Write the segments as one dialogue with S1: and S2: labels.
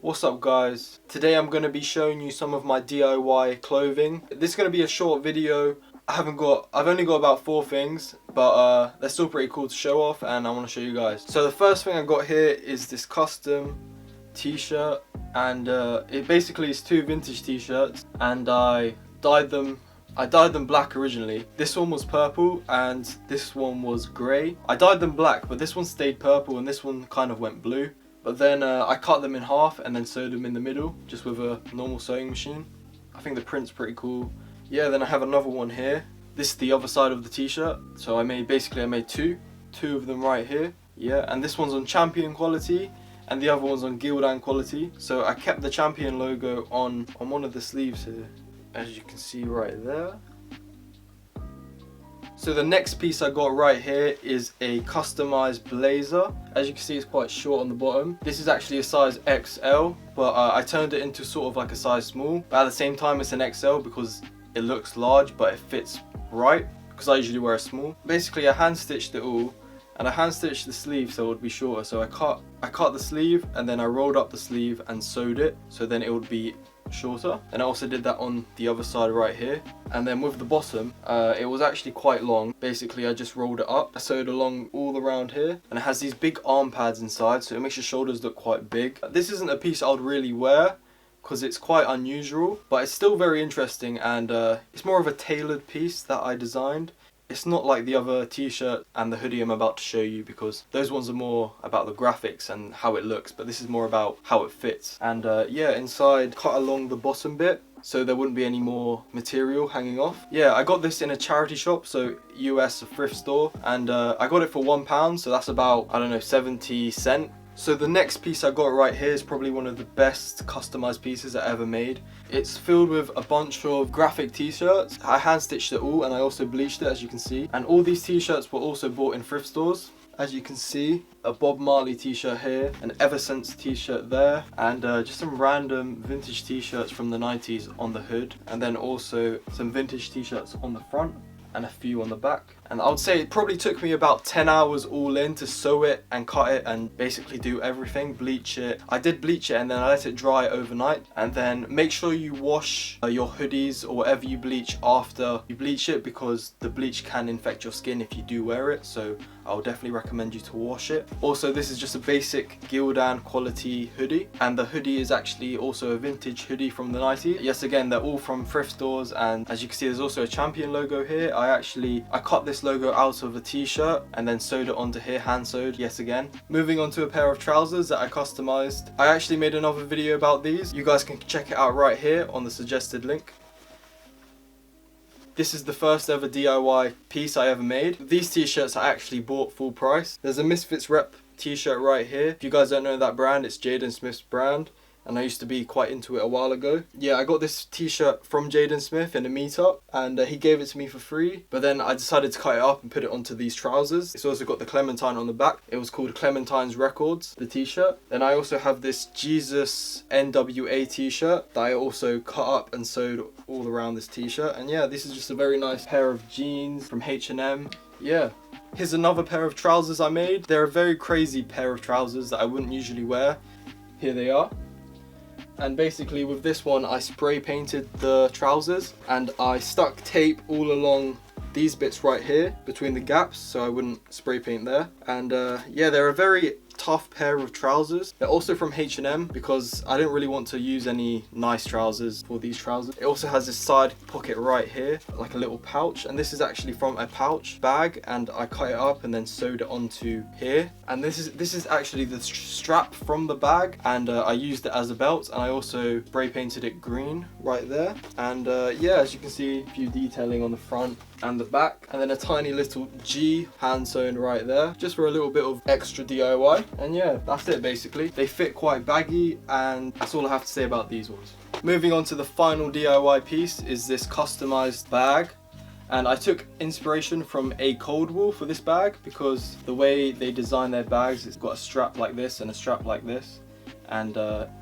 S1: What's up guys? Today I'm going to be showing you some of my DIY clothing. This is going to be a short video. I've only got about 4 things, but they're still pretty cool to show off and I want to show you guys. So the first thing I got here is this custom t-shirt, and it basically is 2 vintage t-shirts, and I dyed them black originally. This one was purple and this one was grey. I dyed them black, but this one stayed purple and this one kind of went blue. But then I cut them in half and then sewed them in the middle, just with a normal sewing machine. I think the print's pretty cool. Yeah, then I have another one here. This is the other side of the t-shirt. So I made two of them right here. Yeah, and this one's on Champion quality and the other one's on Gildan quality. So I kept the Champion logo on one of the sleeves here, as you can see right there. So the next piece I got right here is a customized blazer. As you can see, it's quite short on the bottom. This is actually a size XL, but I turned it into sort of like a size small. But at the same time, it's an XL because it looks large, but it fits right, because I usually wear a small. Basically, I hand stitched it all, and I hand stitched the sleeve so it would be shorter. So I cut the sleeve, and then I rolled up the sleeve and sewed it, so then it would be shorter. And I also did that on the other side right here. And then with the bottom, it was actually quite long. Basically, I just rolled it up. I sewed along all around here, and it has these big arm pads inside, so it makes your shoulders look quite big. This isn't a piece I would really wear because it's quite unusual, but it's still very interesting, and it's more of a tailored piece that I designed. It's not like the other t-shirt and the hoodie I'm about to show you, because those ones are more about the graphics and how it looks, but this is more about how it fits. And yeah, inside, cut along the bottom bit so there wouldn't be any more material hanging off. Yeah, I got this in a charity shop, so US, a thrift store, and I got it for £1, so that's about, I don't know, 70 cents. So the next piece I got right here is probably one of the best customized pieces I ever made. It's filled with a bunch of graphic t-shirts. I hand stitched it all and I also bleached it, as you can see. And all these t-shirts were also bought in thrift stores. As you can see, a Bob Marley t-shirt here, an Eversense t-shirt there, and just some random vintage t-shirts from the 90s on the hood. And then also some vintage t-shirts on the front and a few on the back. And I would say it probably took me about 10 hours all in to sew it and cut it and basically do everything, bleach it. I did bleach it and then I let it dry overnight. And then make sure you wash your hoodies or whatever you bleach after you bleach it, because the bleach can infect your skin if you do wear it. So I would definitely recommend you to wash it. Also, this is just a basic Gildan quality hoodie, and the hoodie is actually also a vintage hoodie from the 90s. Yes, again, they're all from thrift stores, and as you can see, there's also a Champion logo here. I cut this logo out of a t-shirt and then sewed it onto here, hand sewed, yes again. Moving on to a pair of trousers that I customized. I actually made another video about these. You guys can check it out right here on the suggested link. This is the first ever DIY piece I ever made. These t-shirts I actually bought full price. There's a Misfits Rep t-shirt right here. If you guys don't know that brand, it's Jaden Smith's brand, and I used to be quite into it a while ago. Yeah, I got this t-shirt from Jaden Smith in a meetup, and he gave it to me for free, but then I decided to cut it up and put it onto these trousers. It's also got the Clementine on the back. It was called Clementine's Records, the t-shirt. Then I also have this Jesus NWA t-shirt that I also cut up and sewed all around this t-shirt. And yeah, this is just a very nice pair of jeans from H&M. Yeah. Here's another pair of trousers I made. They're a very crazy pair of trousers that I wouldn't usually wear. Here they are. And basically with this one, I spray painted the trousers and I stuck tape all along these bits right here between the gaps so I wouldn't spray paint there. And yeah, they're a very tough pair of trousers. They're also from H&M because I didn't really want to use any nice trousers for these trousers. It also has this side pocket right here, like a little pouch, and this is actually from a pouch bag, and I cut it up and then sewed it onto here. And this is actually the strap from the bag, and I used it as a belt, and I also spray painted it green right there. And yeah, as you can see, a few detailing on the front and the back, and then a tiny little G hand sewn right there, just for a little bit of extra DIY. And yeah, that's it basically. They fit quite baggy, and that's all I have to say about these ones. Moving on to the final DIY piece is this customized bag. And I took inspiration from a Cold War for this bag, because the way they design their bags, it's got a strap like this and a strap like this. And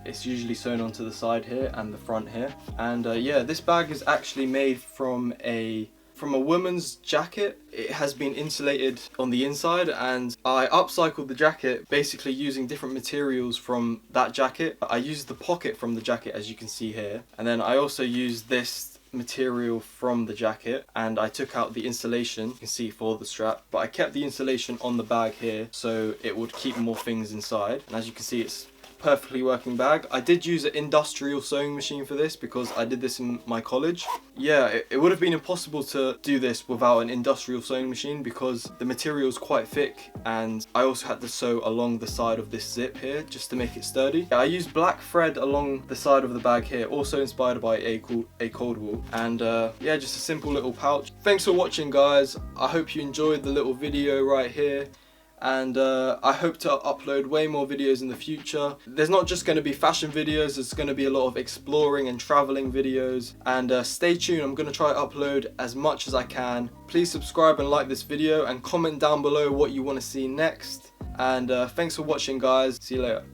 S1: it's usually sewn onto the side here and the front here. And yeah, this bag is actually made from a from a woman's jacket. It has been insulated on the inside, and I upcycled the jacket basically using different materials from that jacket. I used the pocket from the jacket, as you can see here, and then I also used this material from the jacket, and I took out the insulation, you can see, for the strap, but I kept the insulation on the bag here so it would keep more things inside. And as you can see, it's perfectly working bag. I did use an industrial sewing machine for this because I did this in my college. Yeah, it would have been impossible to do this without an industrial sewing machine because the material is quite thick, and I also had to sew along the side of this zip here just to make it sturdy. I used black thread along the side of the bag here, also inspired by a cold wool, and yeah, just a simple little pouch. Thanks for watching, guys. I hope you enjoyed the little video right here, and I hope to upload way more videos in the future. There's not just going to be fashion videos, there's going to be a lot of exploring and traveling videos, and stay tuned. I'm going to try to upload as much as I can. Please subscribe and like this video, and comment down below what you want to see next, and thanks for watching, guys. See you later.